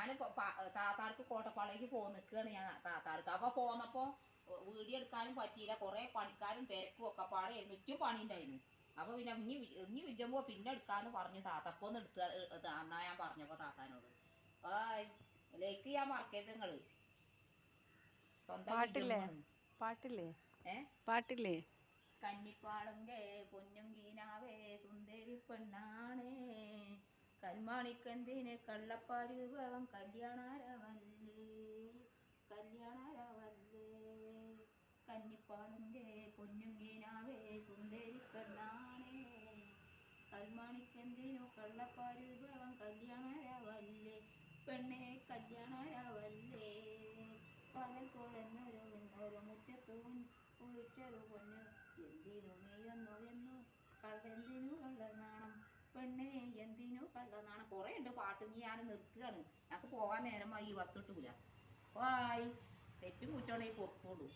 ഞാൻ താത്താർക്ക് കോട്ടപ്പാളേക്ക് പോയി നിൽക്കുകയാണ് ഞാൻ താത്താർക്ക്. അപ്പോൾ പോന്നപ്പോൾ വീഡിയോ എടുക്കാനും പറ്റിയില്ല, കുറേ പണിക്കാരും തിരക്കും ഒക്കെ പാടായിരുന്നു, ചുറ്റും പണി ഉണ്ടായിരുന്നു. അപ്പോൾ പിന്നെ ഇനി വിജയുമ്പോൾ പിന്നെ എടുക്കാമെന്ന് പറഞ്ഞു താത്ത. അപ്പോൾ ഒന്ന് എടുക്കുക എന്നാ ഞാൻ പറഞ്ഞപ്പോൾ താത്താനോട് ലൈക്ക് ചെയ്യാൻ മറക്കരുത് നിങ്ങൾ. പാട്ടില്ലേ പാട്ടില്ലേ കന്നിപ്പാളങ്കേ പൊന്നുങ്കീനാവേ സുന്ദരി പെണ്ണാണേ കന്മാണിക്കെന്തിന് കള്ളപ്പാല് വിഭവം കല്യാണാരവല്ലേ കന്നിപ്പാളങ്കേ പൊന്നുങ്കീനാവേ സുന്ദരി പെണ്ണാണേ കൽമാണിക്കെന്തിനു കള്ളപ്പാല് വിഭവം കല്യാണാരവല്ലേ പെണ്ണെ കല്യാണാരവല്ലേ പകൽ കുഴന്നൊരു മുറ്റത്തു കുളിച്ചതു പൊന്നു എന്തിനു നീയൊന്നു എന്നു കള്ളെന്തിനു കള്ളനാണം പെണ്ണെ എന്തിനു കള്ളനാണം. കുറേ ഉണ്ട് പാട്ട്. ഞാൻ നിർത്തുകയാണ്, ഞങ്ങൾക്ക് പോകാൻ നേരമായി, ബസ് കിട്ടൂല. വായ് തെറ്റും കുറ്റമാണെങ്കിൽ പൊക്കോളൂ.